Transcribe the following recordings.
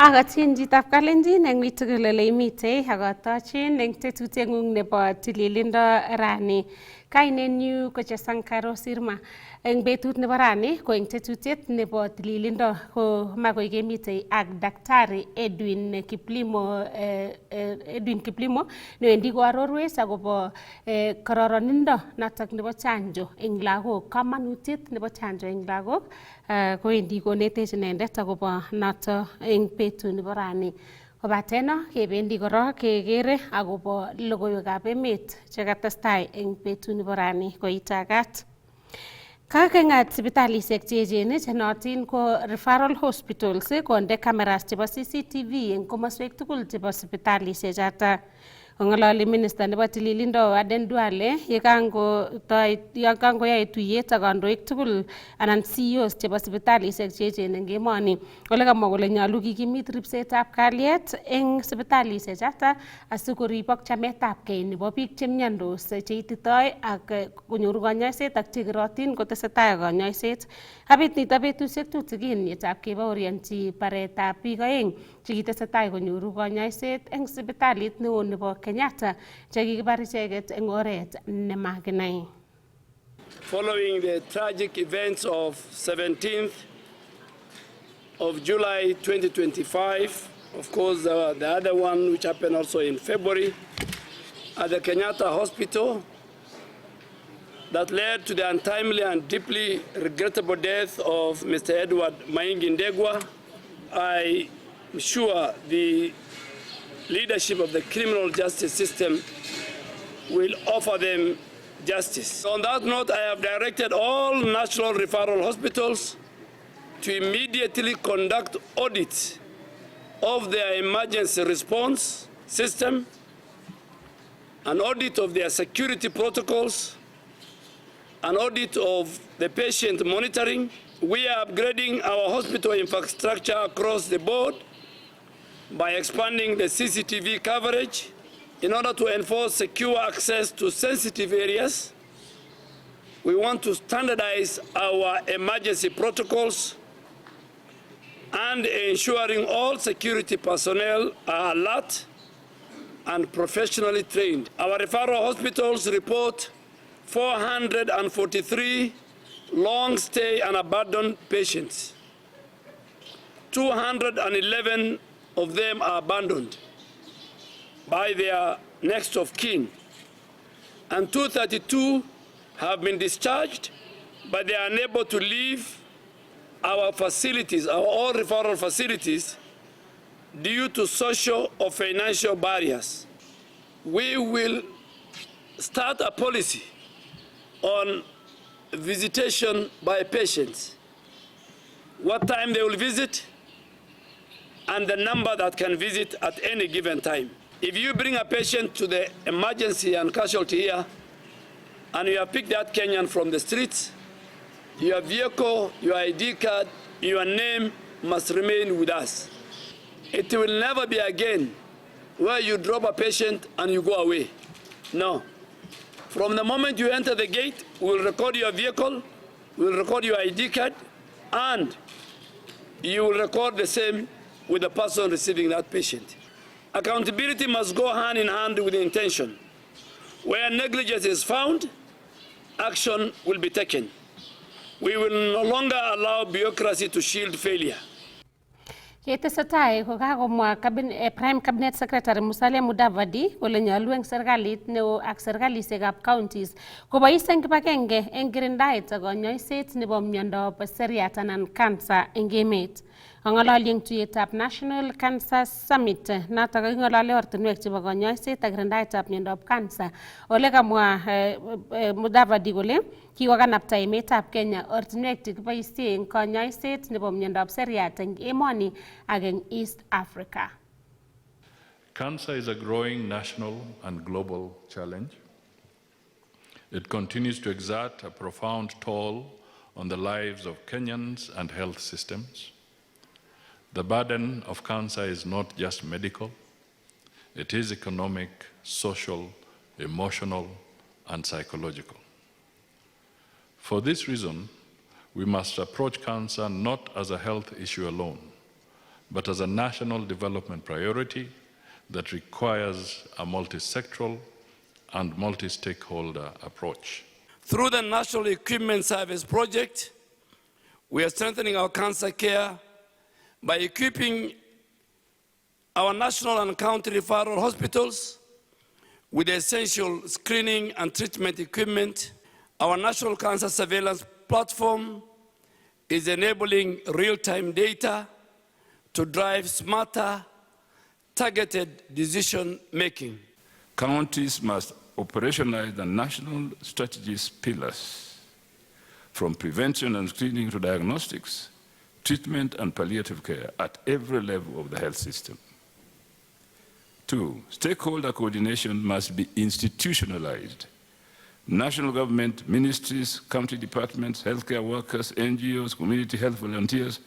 Akatyin chitap Kalenjin eng wii tugul ole imitei akatochin eng tetutieng'ung nebo tililindo rani. Kainenyu ko Chesankaro Sirma. Eng betut nebo rani ko eng tetutiet nebo tililindo ko makoi kemitei ak Daktari Edwin Kiplimo newendi koarorwech akobo kororonindo notok nebo chanjo eng lagok, kamanutiet nebo chanjo eng lagok kowendi konetech inendet akobo noto eng betut nebo rani. Kobaten kebendi kora kekere akobo logoiwekab emet chekatestai eng betut nebo rani koitagat. Kakeng'at sipitalishek che echen chenootin ko referral hospitals konde cameras chebo CCTV eng komoswek tugul chebo sipitalishek choto. Kong'ololi Minister nebo Tililindo Aden Duale yekangoyae tuyet ak kandoik tugul anan CEOs chebo sipitalishek che echen eng emoni. Ole kamwa kole nyolu kikimit ripsetab kalyet eng sipitalishek choto asikoribok chametabgei nebo biik chemiondos cheititoi ak konyoru kanyoiset ak chekerotin kotesetai ak kanyoiset. Kabit nito betusiek tutigin yetab kebaorionchi baretab biik oeng chekitesetai konyoru kanyoiset eng sipitalit neo nebo Kenyatta chekikibar icheket eng oret nemakinai. Following the tragic events of 17th of July 2025, of course the other one which happened also in February at the Kenyatta Hospital that led to the untimely and deeply regrettable death of Mr. Edward Maingi Ndegwa, I am sure the leadership of the criminal justice system will offer them justice. On that note, I have directed all national referral hospitals to immediately conduct audits of their emergency response system, an audit of their security protocols, an audit of the patient monitoring. We are upgrading our hospital infrastructure across the board by expanding the CCTV coverage in order to enforce secure access to sensitive areas. We want to standardize our emergency protocols and ensuring all security personnel are alert and professionally trained. Our referral hospitals report 443 long-stay and abandoned patients. 211 of them are abandoned by their next of kin, and 232 have been discharged, but they are unable to leave our facilities, our all referral facilities, due to social or financial barriers. We will start a policy on visitation by patients, what time they will visit, and the number that can visit at any given time. If you bring a patient to the emergency and casualty here, and you have picked that Kenyan from the streets, your vehicle, your ID card, your name must remain with us. It will never be again where you drop a patient and you go away. No. From the moment you enter the gate, we'll record your vehicle, we'll record your ID card, and you will record the same with the person receiving that patient. Accountability must go hand in hand with intention. Where negligence is found, action will be taken. We will no longer allow bureaucracy to shield failure. Yetesetai kokakomwa Prime Cabinet Secretary Musalia Mudavadi kole nyolu eng serikalit neo ak serikalisekab counties kobois eng kibagenge eng kirindaet ak kanyoiset nebo miondob seriat anan cancer eng emet. Kong'ololi eng tuyetab National Cancer Summit notok kaking'olole ortinwek chebo kanyoiset ak kirindaetab miondop cancer. Ole kamwa Mudavadi kole kikokanapta emetab Kenya ortinwek chekiboisie eng kanyoiset nebo miondop seriat eng emoni ak eng East Africa. Cancer is a growing national and global challenge. It continues to exert a profound toll on the lives of Kenyans and health systems. The burden of cancer is not just medical, it is economic, social, emotional, and psychological. For this reason, we must approach cancer not as a health issue alone, but as a national development priority that requires a multi-sectoral and multi-stakeholder approach. Through the National Equipment Service Project, we are strengthening our cancer care by equipping our national and county referral hospitals with essential screening and treatment equipment. Our National Cancer Surveillance Platform is enabling real-time data to drive smarter, targeted decision-making. Counties must operationalize the national strategies pillars, from prevention and screening to diagnostics, treatment and palliative care at every level of the health system. 2, stakeholder coordination must be institutionalized. National government, ministries, county departments, healthcare workers, NGOs, community health volunteers,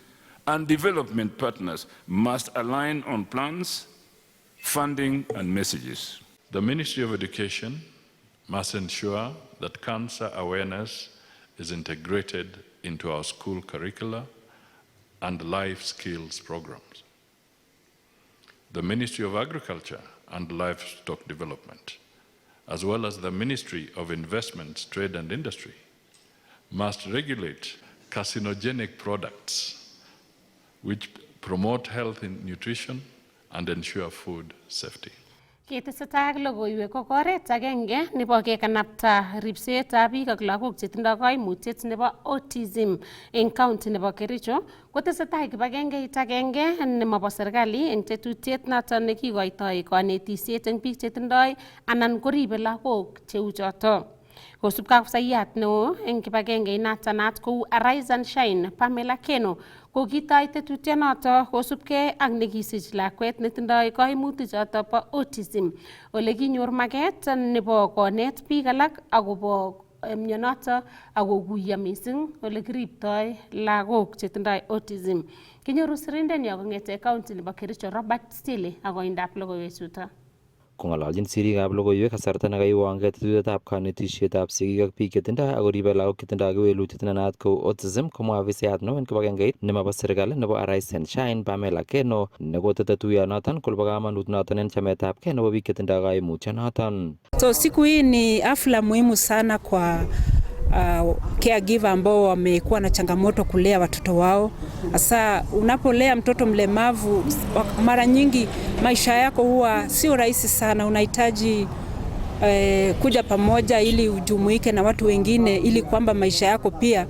and development partners must align on plans, funding, and messages. The Ministry of Education must ensure that cancer awareness is integrated into our school curricula and life skills programs. The Ministry of Agriculture and Livestock Development, as well as the Ministry of Investments, Trade and Industry, must regulate carcinogenic products which promote health and nutrition and ensure food safety. Ketesetai ak logoiwek ko oret agenge nebo kekanapta ripsetab biik ak lagok chetindoi koimutiet nebo autism eng county nebo Kericho, kotesetai kibagengeit agenge nemobo serikali eng tetutiet noton nekikoitoi konetisiet eng biik chetindoi anan koribe lagok cheu choto. Kosubkei ak ofisayat neo eng kibagenge noton naat kou Arise and Shine, Pamela Keno, ko kitoi tetutyonoto kosubkei ak nekisich lakwet netindoi koimutik choto bo autism, ole kinyor maket nebo konet biik alak akobo mionoto akokuiyo mising ole kiriptoi lagok chetindoi autism. Kinyoru sirindenyo kong'ete county nebo Kericho, Robert Stile, akoindab logoiwechuto. Kong'ololjin siriikab logoiwek kasarta nekaiwangei tetutietab kanetisietab sigik ak biik chetindoi akoribe lagok chetindoi kewelutiet nenaat kou autism, komwa ofisayat neo eng kibagengeit nemobo serikali nebo Arise and Shine, Pamela Keno, nekotete tuiyonoton kole kamanut noton en chametabgei nebo biik chetindoi koimutyonoton. So siku hii ni hafla muhimu sana kwa caregiver ambao wamekuwa na changamoto kulea watoto wao. Hasa unapolea mtoto mlemavu, mara nyingi maisha yako huwa sio rahisi sana. Unahitaji kuja pamoja ili ujumuike na watu wengine ili kwamba maisha yako pia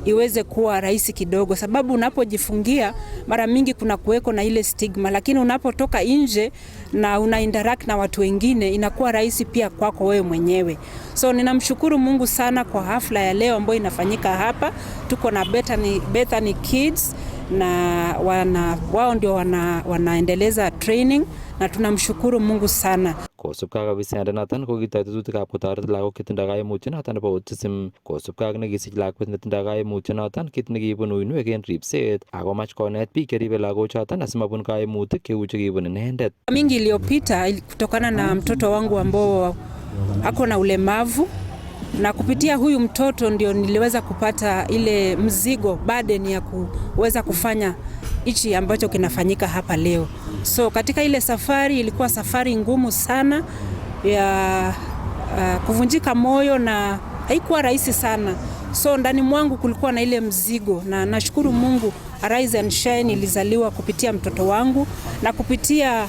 iweze kuwa rahisi kidogo, sababu unapojifungia mara mingi kuna kuweko na ile stigma, lakini unapotoka nje na una interact na watu wengine inakuwa rahisi pia kwako wewe mwenyewe. So ninamshukuru Mungu sana kwa hafla ya leo ambayo inafanyika hapa. Tuko na Bethany Kids na wao ndio wanaendeleza training na tunamshukuru Mungu sana. Kosubkei ak ofisayandenoton ko kitoi tetutikab kotoret lagok chetindoi koimutyonoton nebo autism. Kosubkei ak nekisich lakwet netindoi koimutyonoton, kit nekibun uinwek en ripset akomach konet biik cheribe lagochoton asimabun koimutik cheu chekibun inendet. Mingi iliyopita kutokana na mtoto wangu ambao ako na ulemavu, na kupitia huyu mtoto ndio niliweza kupata ile mzigo burden ya kuweza kufanya hichi ambacho kinafanyika hapa leo. So katika ile safari ilikuwa safari ngumu sana ya kuvunjika moyo na haikuwa rahisi sana. So ndani mwangu kulikuwa na ile mzigo, na nashukuru Mungu Arise and Shine ilizaliwa kupitia mtoto wangu, na kupitia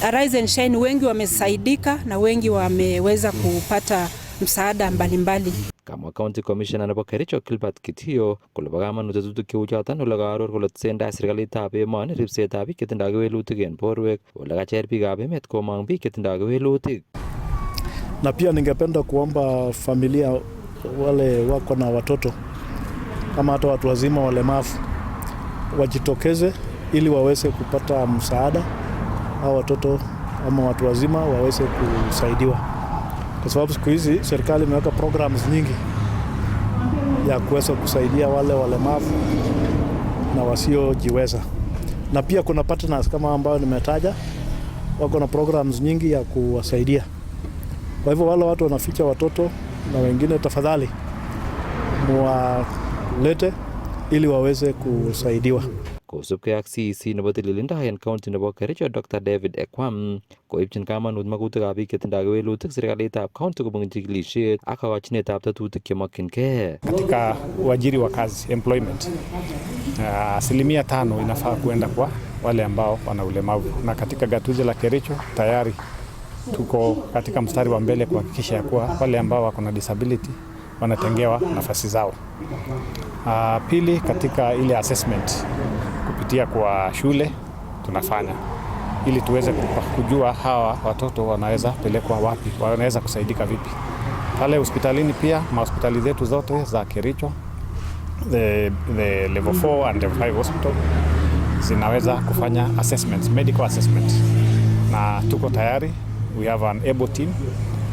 Arise and Shine wengi wamesaidika na wengi wameweza kupata msaada mbalimbali. Kamwa County Commissioner nebo Kericho Gilbert Kitio kole bo kamanut tetutik cheu choton, ole kaaror kole tesentai serikalitab emoni ripsetab biik chetindoi kewelutik en borwek, ole kacher biikab emet komong biik chetindoi kewelutik. Na pia ningependa kuomba familia wale wako na watoto kama hata watu wazima walemavu wajitokeze ili waweze kupata msaada, au watoto ama watu wazima waweze kusaidiwa, kwa sababu siku hizi serikali imeweka programs nyingi ya kuweza kusaidia wale walemavu na wasiojiweza. Na pia kuna partners kama ambao nimetaja wako na programs nyingi ya kuwasaidia. Kwa hivyo wale watu wanaficha watoto na wengine, tafadhali muwalete ili waweze kusaidiwa. kosubkei ak CEC nebo tililindo en county nebo Kericho Dr. David Ekwam koibchin kamanut makutikab biik chetindoi kewelutik serikalitab county kobun chikilisiet ak kakochinetab tetutik chemokyingei. Katika uajiri wa kazi employment, 5% inafaa kuenda kwa wale ambao wana ulemavu, na katika gatuzi la Kericho tayari tuko katika mstari wa mbele kuhakikisha kuwa wale ambao wako na disability wanatengewa nafasi zao. Pili, katika ile assessment kupitia kwa shule tunafanya ili tuweze kujua hawa watoto wanaweza pelekwa wapi, wanaweza kusaidika vipi. Pale hospitalini pia, mahospitali zetu zote za Kericho, the level 4 and level 5 hospital zinaweza kufanya assessments, medical assessment, na tuko tayari. We have an able team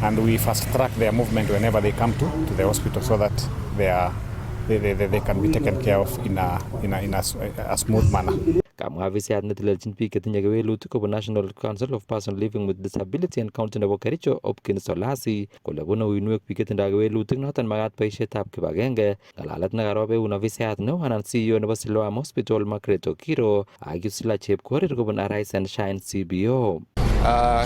and we fast track their movement whenever they come to the hospital so that they can be taken care of in a smooth manner. Kamwa afisiyat netelelchin biik chetinye kewelutik kobun National Council of Persons Living with Disability and County nebo Kericho Hopkins Solasi kole bune uinwek biik chetindoi kewelutik noton makat boisietab kibagenge. Ng'alalet nekarob eun afisiyat neo anan CEO nebo Siloam Hospital Margaret Okiro ak Yusila Chepkorir kobun Arise and Shine CBO.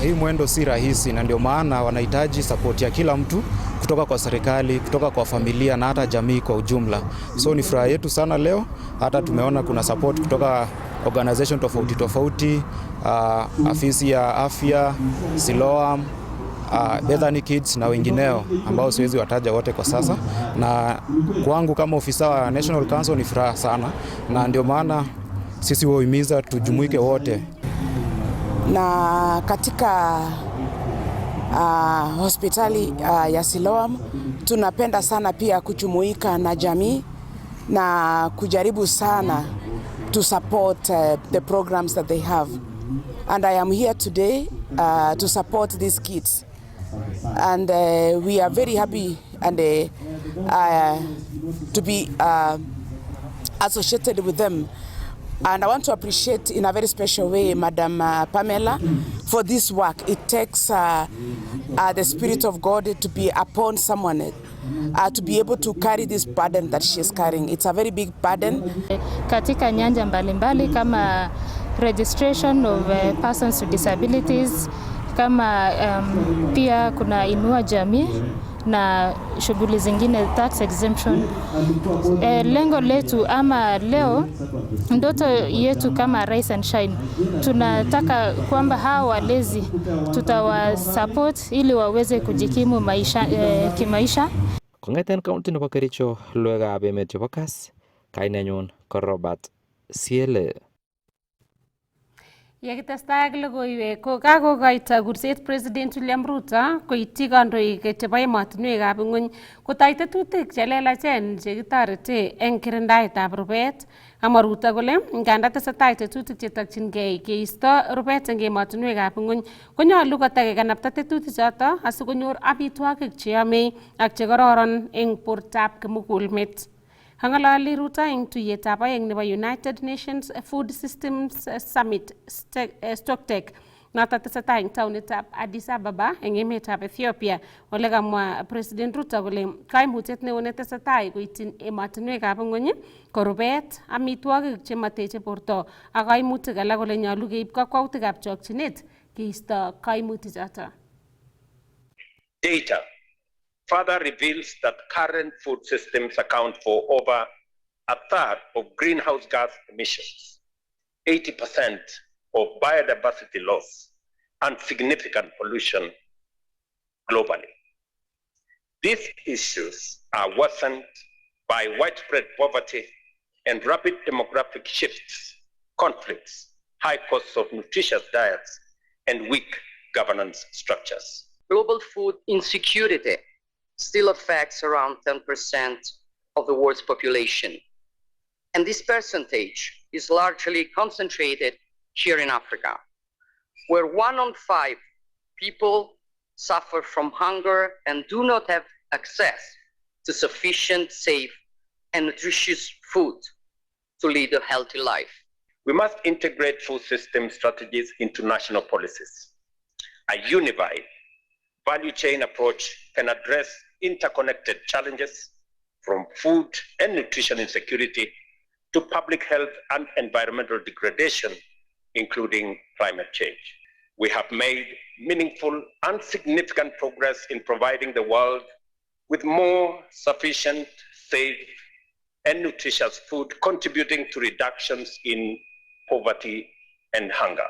Hii mwendo si rahisi na ndio maana wanahitaji support ya kila mtu kutoka kwa serikali, kutoka kwa familia na hata jamii kwa ujumla. So ni furaha yetu sana leo, hata tumeona kuna support kutoka organization tofauti, afisi ya afya, Siloam, Bethany Kids na wengineo ambao siwezi wataja wote kwa sasa, na kwangu kama ofisa wa National Council ni furaha sana, na ndio maana sisi huhimiza tujumuike wote. Na katika hospitali ya Siloam tunapenda sana pia kujumuika na jamii na kujaribu sana to support the programs that they have, and I am here today to support these kids, and we are very happy and to be associated with them. And I want to appreciate in a very special way Madam Pamela for this work. It takes the Spirit of God to be upon someone to be able to carry this burden that she is carrying. It's a very big burden. Katika nyanja mbalimbali kama registration of persons with disabilities, kama pia kuna inua jamii na shughuli zingine, tax exemption. Lengo letu ama leo ndoto yetu kama Rise and Shine, tunataka kwamba hawa walezi tutawasupport ili waweze kujikimu kimaisha. Kong'eten county nebo Kericho, logoiwekab emet chebo Kass, kainenyun ko Robert Siele. Yekitestai ak logoiwek ko kakokoito kurset President William Ruto koityi kandoik chebo emotinwekab ng'ony kotoi tetutik chelelachen chekitoreti eng kirindaetab rubet. Kamwa Ruto kole nganda tesetai tetutik chetokyingei keisto rubet eng emotinwekab ng'ony konyolu kotakekanapta tetutik choto asikonyor amitwogik cheyomei ak chekororon eng bortab kimugulmet. Kang'alali Ruto eng tuiyetab aeng nebo United Nations Food Systems Summit Stocktech noto tesetai eng taonitab Addis Ababa eng emetab Ethiopia, ole kamwa President Ruto kole kaimutiet neo netesetai koityin emotinwekab ng'ony ko rubet, amitwogik chemoteche borto ak kaimutik alak, kole nyolu keib kakwautikab chokchinet keisto kaimutichoto. Data further reveals that current food systems account for over a third of greenhouse gas emissions, 80% of biodiversity loss, and significant pollution globally. These issues are worsened by widespread poverty and rapid demographic shifts, conflicts, high costs of nutritious diets, and weak governance structures. Global food insecurity still affects around 10% of the world's population. And this percentage is largely concentrated here in Africa, where 1 on 5 people suffer from hunger and do not have access to sufficient, safe, and nutritious food to lead a healthy life. We must integrate food system strategies into national policies. A unified value chain approach can address interconnected challenges from food and nutrition insecurity to public health and environmental degradation, including climate change. We have made meaningful and significant progress in providing the world with more sufficient, safe, and nutritious food, contributing to reductions in poverty and hunger.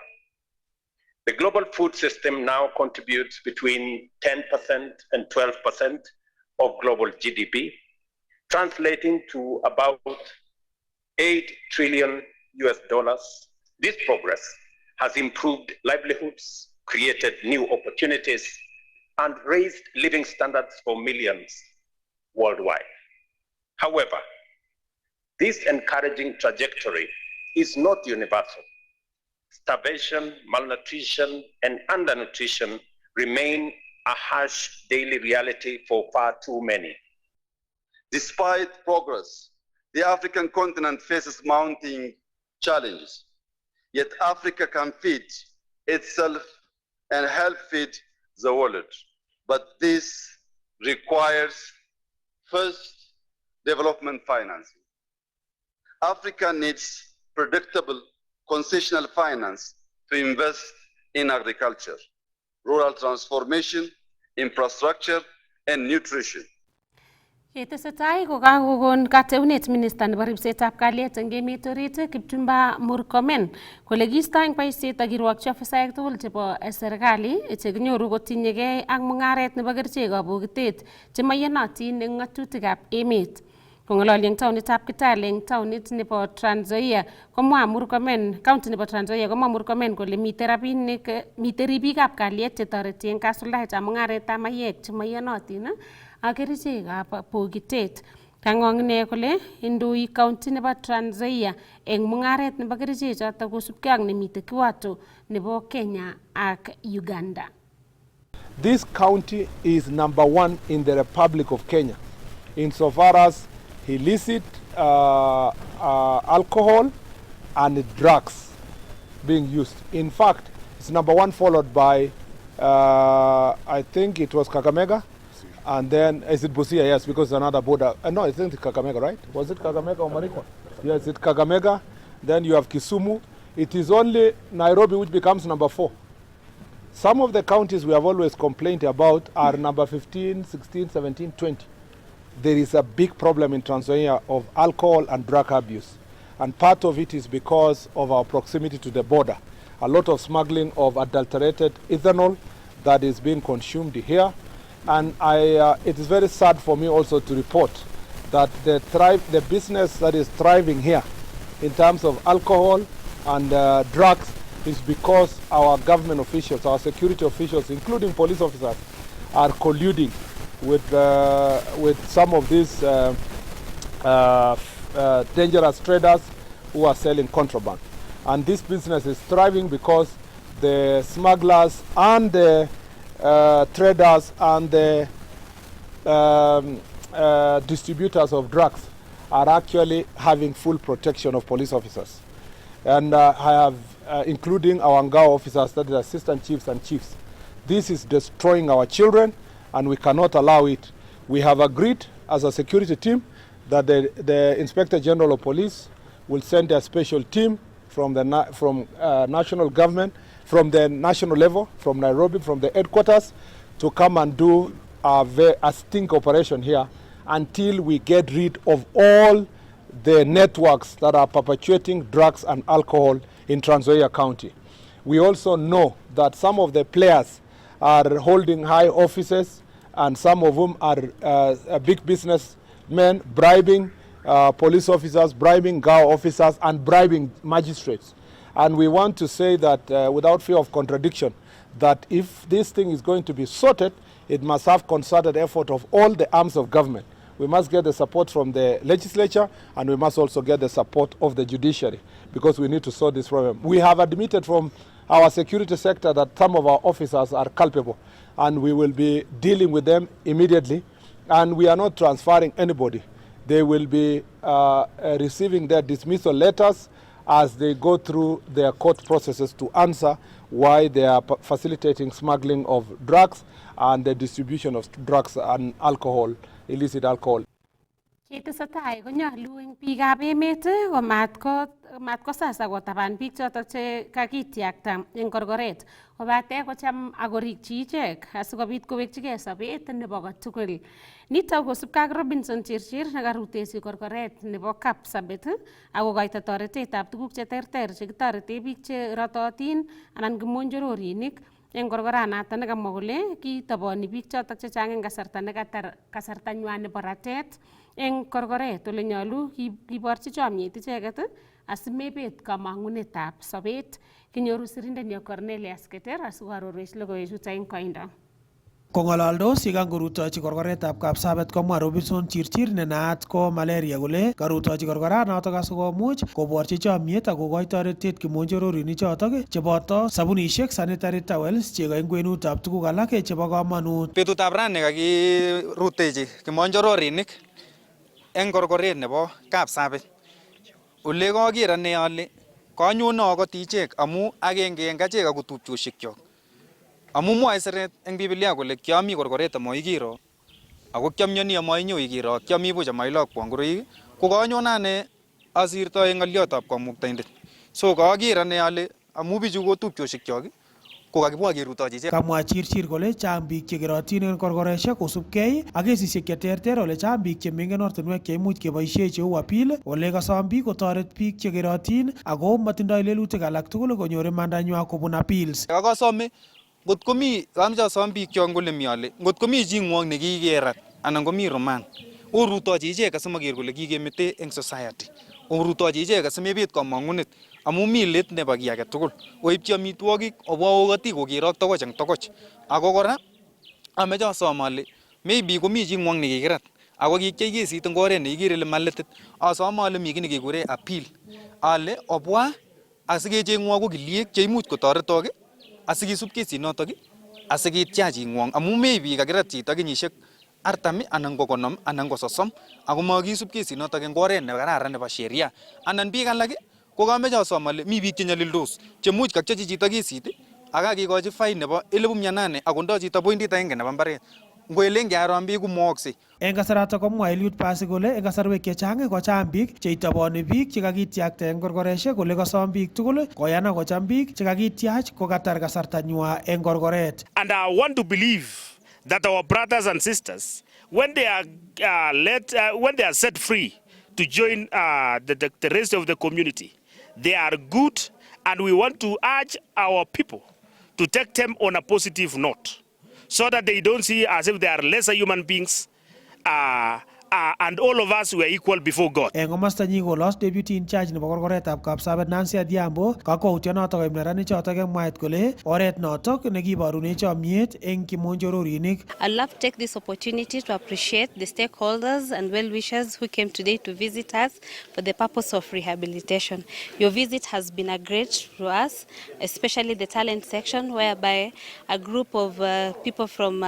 The global food system now contributes between 10% and 12% of global GDP, translating to about $8 trillion. This progress has improved livelihoods, created new opportunities, and raised living standards for millions worldwide. However, this encouraging trajectory is not universal. Starvation, malnutrition, and undernutrition remain a harsh daily reality for far too many. Despite progress, the African continent faces mounting challenges. Yet Africa can feed itself and help feed the world. But this requires, first, development financing. Africa needs predictable concessional finance to invest in agriculture, rural transformation, infrastructure, and nutrition. Yetesetai ko kakokon kateunet minister nebo ribsetab kalyet eng emet orit Kipchumba Murkomen kole kiisto eng boisiet ak kirwokyi ofisaek tugul chebo serikali chekinyoru kotinyegei ak mungaret nebo kerichek kabokitet chemaiyonotin eng ng'atutikab emet. Kong'ololi eng taonitab Kitale eng taonit nebo Trans Nzoia komwa Murkomen, county nebo Trans Nzoia komwa Murkomen kole mitei ribikab kalyet chetoreti eng kasuldaetab mungaretab mayek chemaiyonotin ak kerichekab bokitet. Kang'ong ine kole indoi county nebo Trans Nzoia eng mungaret nebo kerichechoto kosubkei ak nemitei kiwato nebo Kenya ak Uganda. This county is number 1 in the Republic of Kenya insofar as illicit alcohol and drugs being used. In fact, it's number 1 followed by, I think it was Kakamega, and then is it Busia? Yes, because it's another border. No, I think it's Kakamega, right? Was it Kakamega or Marikwa? Yes, it's Kakamega. Then you have Kisumu. It is only Nairobi which becomes number 4. Some of the counties we have always complained about are number 15, 16, 17, 20. There is a big problem in Trans Nzoia of alcohol and drug abuse. And part of it is because of our proximity to the border. A lot of smuggling of adulterated ethanol that is being consumed here. And it is very sad for me also to report that the business that is thriving here in terms of alcohol and drugs is because our government officials, our security officials, including police officers, are colluding with some of these dangerous traders who are selling contraband. And this business is thriving because the smugglers and the traders and the distributors of drugs are actually having full protection of police officers. And I have, including our Ngao officers, that is assistant chiefs and chiefs. This is destroying our children, and we cannot allow it. We have agreed as a security team that the Inspector General of Police will send a special team from the national government, from the national level, from Nairobi, from the headquarters, to come and do a sting operation here until we get rid of all the networks that are perpetuating drugs and alcohol in Trans Nzoia County. We also know that some of the players are holding high offices, and some of them are big businessmen bribing police officers, bribing Ngao officers, and bribing magistrates. And we want to say that without fear of contradiction, that if this thing is going to be sorted, it must have concerted effort of all the arms of government. We must get the support from the legislature, and we must also get the support of the judiciary, because we need to sort this problem. We have admitted from our security sector that some of our officers are culpable, and we will be dealing with them immediately. And we are not transferring anybody. They will be receiving their dismissal letters as they go through their court processes to answer why they are facilitating smuggling of drugs and the distribution of drugs and alcohol, illicit alcohol. Ketesetai konyalu eng biikab emet komatkosas akotaban biik chotok che kakitiakta eng korkoret kobate kocham akorikyi ichek asikobit kowekchigei sobet nebo kotugul. Nitok kosubkei ak Robinson Chirchir nekarutechi korkoret nebo Kapsabet akokoito toretetab tuguk cheterter chekitorete biik che rototin anan kimonjororinik eng korkoranato nekamwa kole kitoboni biik chotok chechang eng kasarta nekatar kasartanywa nebo ratet eng korkoret ole nyolu kiborchi chomyet icheket asimebet kamang'unetab sobet. Kinyoru sirindenyo Cornelius Keter asikoarorwech logoiwechuto eng koindo. Kong'alaldos yekangorutochi korkoretab Kapsabet komwa Robinson Chirchir ne naat ko Malaria kole karutochi korkoranotok asikomuch koborchi chomyet akokoi toretet kimonjororinik chotok cheboto sabunishek, sanitary towels, chego eng kwenutab tuguk alak chebo komonut. Betutab rani kakirutechi kimonjororinik eng korkoret nebo Kapsabet. Ole kaker ane ale kanyone akot ichek amu agenge eng achek ako tupchosyekchok. Amu mwae siret eng Biblia kole kiami korkoret amaikiro ako kiamyoni amainyo ikiro kiami buch amailokwo ngoroik ko kanyone ane asirto eng ng'oliotab Kamuktaindet. So kaker ane ale amu bichu ko tupchosyekchok ko kakibwa kerutochi ichek. Kamwa Chirchir kole chang biik chekerotin eng korkoreshek kosubkei ak kesisiek cheterter ole chang biik chemengen ortinwek cheimuch keboisie cheu appeal ole kasom biik kotoret biik chekerotin ako matindoi lelutik alak tugul konyor imandanywa kobun appeals. Akasome ngot komi kameche asom biik chon kole mi ale ngot komi chi ng'wong nekikerat anan komi roman orutochi ichek asimaker kole kikemete eng society. Orutochi ichek asimebet kamang'unet amu mi let nebo kiy age tugul. Oipchi amitwogik obwa okoti kokerok tokoch eng tokoch. Ako kora ameche asom ale maybe komi chi ng'wong nekikirat ako kikiyai kesit eng oret nekikere ile maletit. Asome ale mi kiy nekekure appeal ale obwa asikecheng'wo ko kiliek cheimuch kotoretok asikisup kesinotok asikitiach ing'wong amu maybe kakirat chito kenyisiek 40 anan ko 50 anan ko 30 ako makisup kesinotok eng oret nekararan nebo sheria. Anan biik alak ko kameche asom ale mi biik chenyalildos chemuch kakyachi chito kesit akakikochi fine nebo 800 ako ndo chito pointit agenge nebo mbaret. Ngoelen kearon biik komooksei. Eng kasarato komwa Eliud Pasi kole eng kasarwek chechang kochang biik cheitoboni biik chekakitiakta eng korkoreshek kole kasom biik tugul koyan akocham biik chekakitiach kokatar kasartanywa eng korkoret. And I want to believe that our brothers and sisters, when they are set free to join the rest of the community, they are good, and we want to urge our people to take them on a positive note, so that they don't see as if they are lesser human beings, and all of us were equal before God. Eng komasta nyi kolos deputy in charge nebo korkoretab Kapsabet Nancy Adhiambo kakwautyonotok koib neranichotok eng mwaet kole oret notok nekiborune chomyet eng kimonjororinik. I'd love to take this opportunity to appreciate the stakeholders and well-wishers who came today to visit us for the purpose of rehabilitation. Your visit has been a great to us, especially the talent section, whereby a group of people from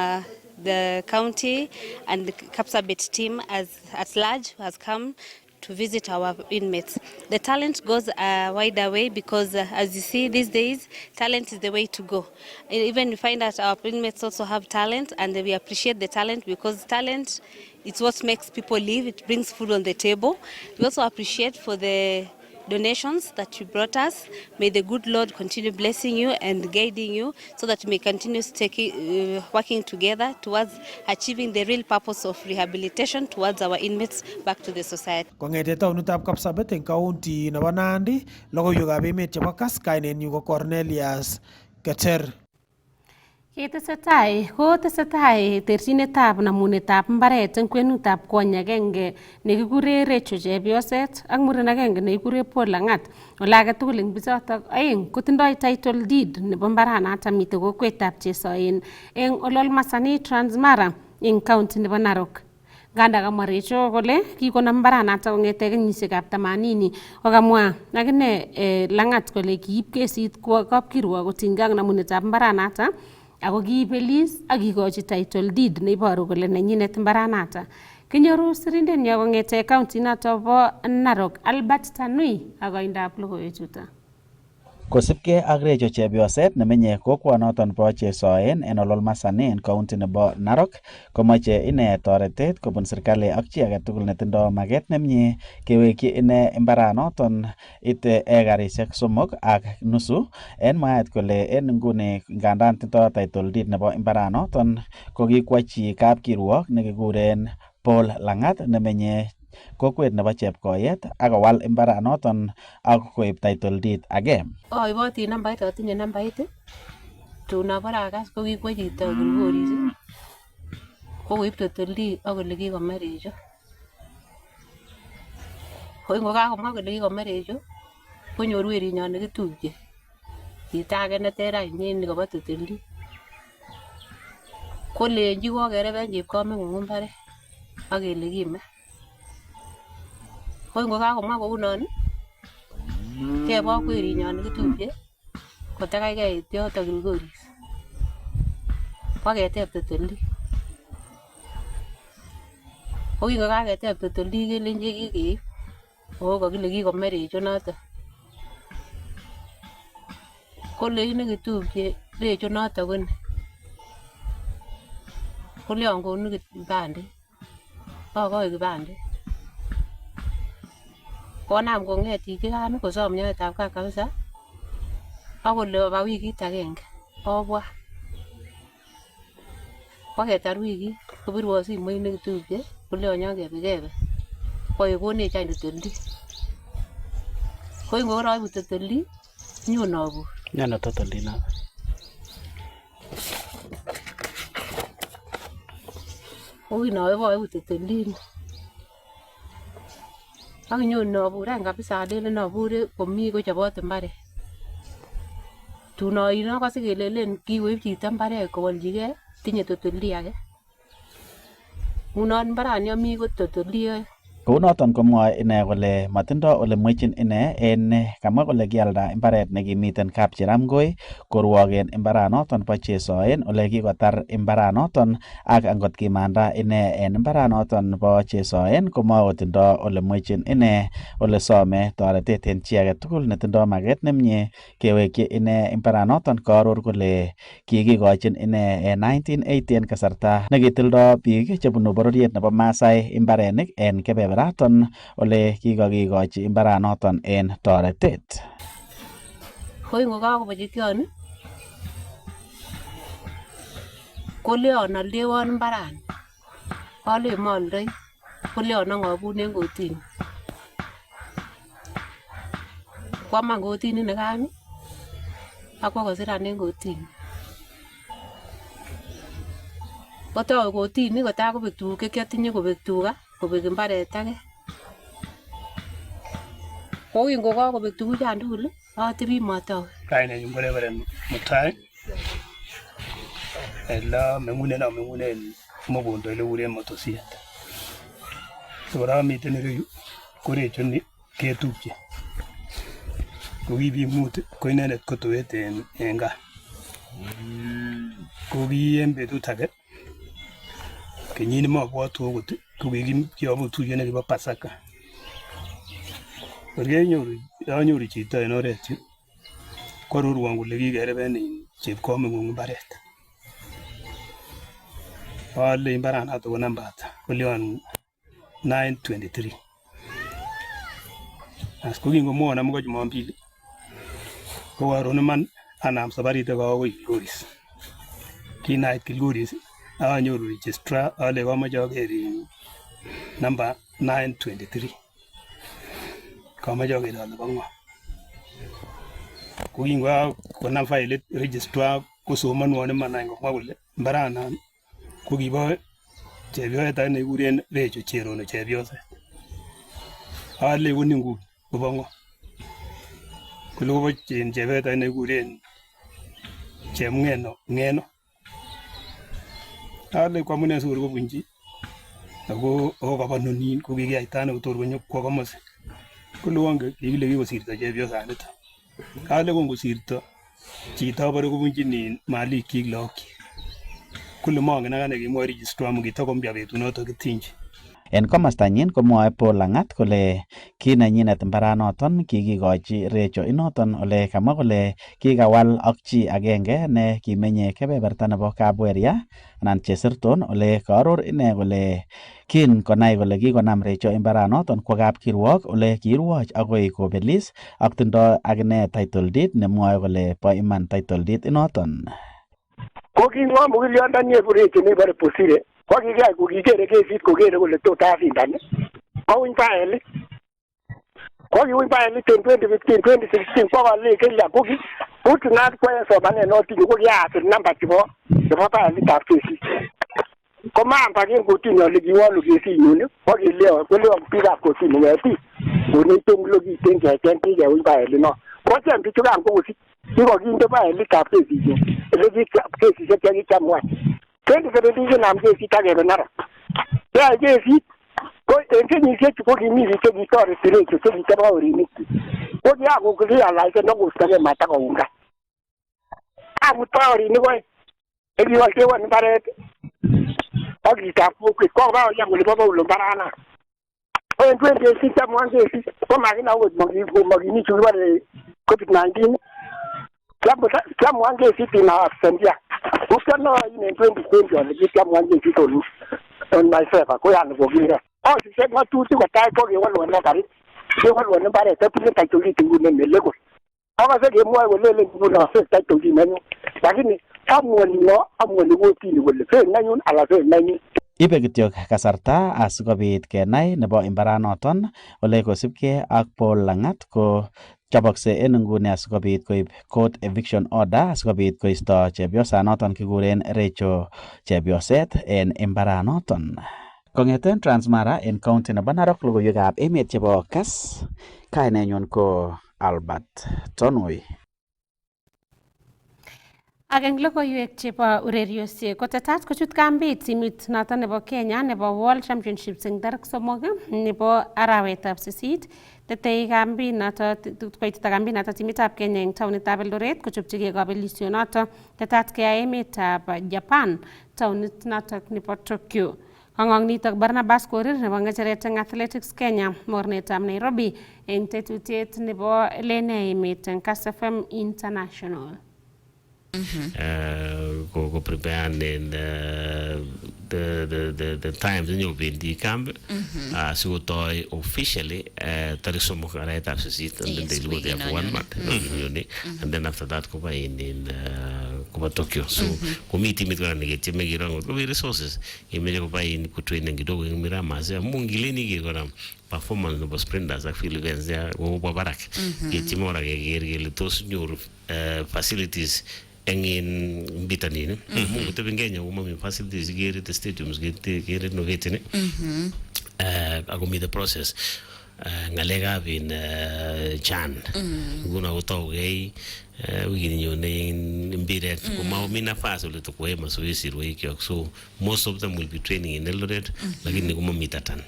the county and the Kapsabet team at large has come to visit our inmates. The talent goes a wider way because as you see these days, talent is the way to go. Even we find that our inmates also have talent, and we appreciate the talent because talent is what makes people live. It brings food on the table. We also appreciate for the donations that you brought us. May the good Lord continue blessing you and guiding you so that we may continue working together towards achieving the real purpose of rehabilitation towards our inmates back to the society. Kong'ete taonitab Kapsabet eng county nebo Nandi, logoiwekab emet chebo Kass, kainenyu ko Cornelius Keter. Tesetai terchinetab namunetab mbaret eng kwenutab kwony agenge nekikure Rachel Chepyoset ak muren agenge nekikure Paul Lang'at. Ole age tugul eng bichotok aeng kotindoi title deed nebo mbaranato mitei kokwetab Chesoen eng Olol Masani Transmara eng county nebo Narok. Nganda kamwa Rachel kole kikonam mbaranato kong'ete kenyisiekab 80 kokamwa akine Lang'at kole kiib kesit kwo kapkirwok kotinygei ak namunetab mbaranato ako kiibelis ak kikochi title deed neiboru kole nenyinet mbaranata. Kinyoru sirindenyo kong'ete county noto bo Narok Albert Tanui ak koindab logoiwechuto. Kosipke ak Recho chepyoset nemenye kokwonoton bo Chesoen en Olol Masanen county nebo Narok komoche ine toretet kobun serikali ak chi agetugul netindo maget nemie kewekyi ine imbaranoton ite ekarisiek 3.5 en mwaet kole en nguni ngandan tindo title deed nebo imbaranoton kokikwo chi kapkirwok nekikuren Paul Langat nemenye kokwet nebo Chepkoyet ak kowal imbaranoton ak koib title deed age. Aiboti nambait, atinye nambait. Tun abore akas ko kikwo chito Kilgoris ko koib title deed ak kole kikome Recho. Ko ngokakomwa kole kikome Recho konyor werinyon nekitupche chito age neter ainyen nekobo title deed. Kolenji kokereben chepkameng'ung mbaret ak kele kime. Ko ngokakomwa kounon kebok werinyon nekitupche kotakai keit yoto Kilgoris paketeb title deed. Ko kingokaketeb title deed kelenji kikeib ako kakile kikome Recho noto. Kolein nekitupche Recho noto koni koleon konu kibandet akoi kibandet. Konam kong'et chichikan kosom nyoetab kat kabisa ak kole oba wikit agenge obwa. Koketar wikit kobirwon simoit nekitupche koleon nyokebe kokonech any title deed. Ko ngokoibu title deed nyon abur. Nyone title deed noto. Koinoibu title deed ak nyon abur any kabisa alelen abure komie kochobot mbaret. Tun oino akose kelelen kikoib chito mbaret kowoljigei tinye title deed age. Ngunon mbarani ami ko title deed oeng. Kounoton komwoe ine kole matindo ole mwechin ine en kamwa kole kialda imbaret nekimiten Kapchiramgoi korwoken imbaranoton bo Chesoen ole kikotar imbaranoton ak angot kimanda ine en imbaranoton bo Chesoen komakotindo ole mwechin ine ole some toretet en chi agetugul netindo maget nemie kewekyi ine imbaranoton kaaror kole kikikochin ine en 1980 en kasarta nekitildo biik chebunu bororiet nebo Maasai imbarenik en kebeber raton ole kikakikochi imbaranoton en toretet. Ko ngokakobochi tion koleon aldewon imbarani ale mooldoi koleon ang'obun en kotini. Kwaman kotini nikan akwo kosiran en kotini. Kotou kotini kotakobek tuguk chekiatinye kobek tuga kobek imbaret age. Ko kingokakobek tuguchan tugul atebi matawe. Kainenyun ko Reverend Mutai. Ela meng'unen Mogondo ile kuren Motosiet. Kora miten ireyu ko Recho ni ketupche. Ko kibiik mut ko inendet ko toet en gaa. Ko ki en betut age kenyini mabwatu okot ko kikiyobu tuyet nekibo Pasaka. Anyoru chito en oret yu kwarorwon kole kikereben chepkameng'ung mbaret. Ale imbaranoto ko namba ata? Koleon 923. As ko kingomwon amu ko Jumapili ko karon iman anam sabarit ak akoi Kilgoris. Kinait Kilgoris anyoru registrar ale kamoche aker namba 923. Kamoche aker ale bo ng'o. Ko konam failit registrar kosomonwon iman any komwa kole mbaranan ko kibo chepyoset age nekikuren Recho Cherono chepyoset. Ale koni nguni kobo ng'o. Kole kobo chepyoset age nekikuren Chemng'eno Ng'eno. Ale ko amune sikor kobunji ako kabonunin ko kikiyaita ano kotor konyo kwo komosi. Kole wonge kikile kikosirto chepyosanito. Ale kongosirto chito abore kobunjin malikyik lagokyi. Kole mongen akane kimwoe registrar amu kitakompya betunoto kitinji. En komastanyin komwae Paul Langat kole ki nenyinet mbaranoton kikikochi Recho inoton ole kamwa kole kikawal ak chi agenge ne kimenye kebeberta nebo Kabweria anan Cheserton ole kaaror ine kole kin konai kole kikonam Recho imbaranoton kwa kapkirwok ole kiirwoch agoi kobelis ak tindo akine title deed nemwoe kole bo iman title deed inoton. Koking'o mugiliondoni Recho nebore Bosire kokikiyai kokikere kesit kokere kole tot asindan kowiny faelit kokiwiny faelit en 2015 2016 kokole Kenya kokingat koyai somanet notinye kokiyasir namba chebo faelitab kesit komamba en kotini ole kiwolu kesinyun kokileo biikab kotini ng'etik konech tonglo kiten kecheng kikewiny faelit no kocheng bichu kan kokosich kikokinde faelitab kesinyun ele kesisiek chekikiamwai 2017 kinam kesit akebe Narok keyai kesit ko en kenyisiechu ko kimi biik chekitoreti Recho chekiteborinik ko kiyakokiyalaisen akostogee matakoungan amut baorinik oeng chekiwolchewon mbaret ak chitab kokwet kokakoyan kole bo Paulo mbarana ko en 2018 kiamwan kesit komakina okot mokimi chu kibore COVID-19 kiamwan kesit in absentia ko kianoin en 2020 ole kiamwan kesit on my favor ko yani kokire osise ng'atutik kotai kokewolwon karit kewolwon mbaret atinye title deed nguno nelekol akose kemwoe kolelen nguno fake title deed nenyun lakini amuoni kotini kole fake nenyun ala fake nenyun. Ibe kityok kasarta asikobit kenai nebo imbaranoton ole kosibgei ak Paul Langat ko chobokse en inguni asikobit koib court eviction order asikobit koisto chepyosanoton kikuren Recho chepyoset en imbaranoton. Kong'eten Transmara en county nebo Narok logoiwekab emet chebo Kass, kainenyun ko Albert Tonui. Ak eng logoiwek chebo ureriosiek kotetat kochut kambit timit noton nebo Kenya nebo World Championships eng tarik 3 nebo arawetab 8 tetei kambit noton koitita kambit noton timitab Kenya eng taonitab Eldoret kochopchigei kabelisionoton tetat keyai emetab Japan taonit noton nebo Tokyo. Kang'ong nitok Barnabas Korir nebo ng'echeret eng Athletics Kenya mornetab Nairobi eng tetutiet nebo Lene emet eng Kass FM International. Go prepare in the times in your bendi camp so toy officially tarik somok arawetab 8 and then they go there for 1 month and then after that go in Tokyo so komiti mitwa negetieme girango ko resources imeje ko in kutraining kidogo ing Miramas mungileni gikora performance no sprinters ak field events ya go barak getieme ora gegere tos nyor facilities engin bitanin mungu tebengenya uma mi facilities gere the stadiums gere novetene ako mi the process ngalega bin chan guna utawgei wigini nyone mbiret kuma mina fast ule to kwema so yesiro hiyo so most of them will be training in Eldoret lakini kuma mitatan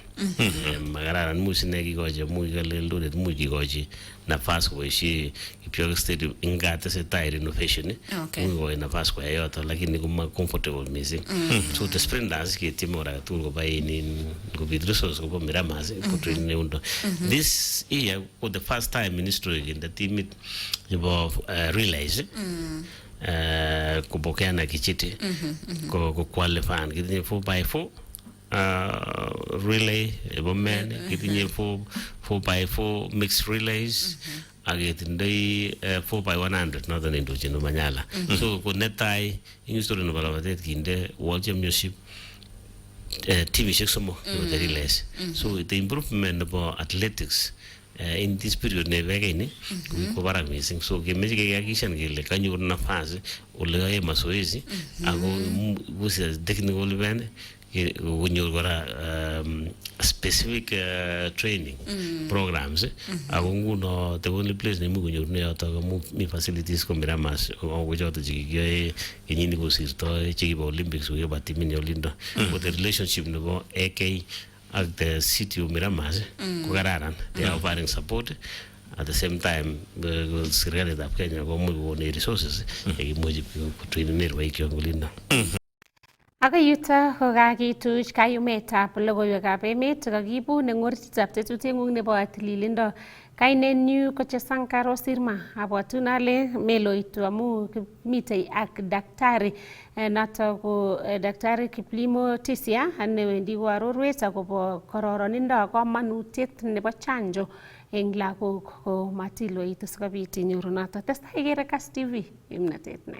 magararan musinegi goje muigale Eldoret muigigoje nafasi kuishi Kipchoge Stadium ingate se tire renovation mungo nafasi kwa yote lakini kuma comfortable missing so the sprinters ke timora tu go by in go be resource go Miramas ko training undo this year for the first time in history in the team about relays kupokea na kichiti ko qualify kitinye 4x4 relay women kitinye 4x4 mixed relays agetindoi 4x100 northern Indochino Manyala so ko netai history no balabatet kinde World Championship TV somok the relays so the improvement about athletics in this period nevegeni ko barak missing so kemeje kekakishan kele kanyor nafasi ole yae mazoezi ako busi technical event kunyor kora specific training programs ako nguno the only place nemu kunyor ne yoto mi facilities ko Miramas ko joto jikiyoe kenyini kosirto chikibo Olympics ko ba timin Yolindo but the relationship nebo AK at the city of Miramas ko kararan they are offering support at the same time serikali ya Kenya ko mu resources ikimuji ku train nerwa ikiongolindo Agoi yuto kokakituch kayumetab logoiwekab emet chekakiibu neng'orchitab tetutieng'ung nebo tililindo. Kainenyu ko Chesankaro Sirma. Abwatun ale meloitu amu mitei ak daktari noto ko daktari Kiplimo Tisia newendi koarorwech akobo kororonindo ak komonutiet nebo chanjo eng lagok ko matiloitu sikobit inyoru noto. Testai ikere Kass TV, kimnatet ne.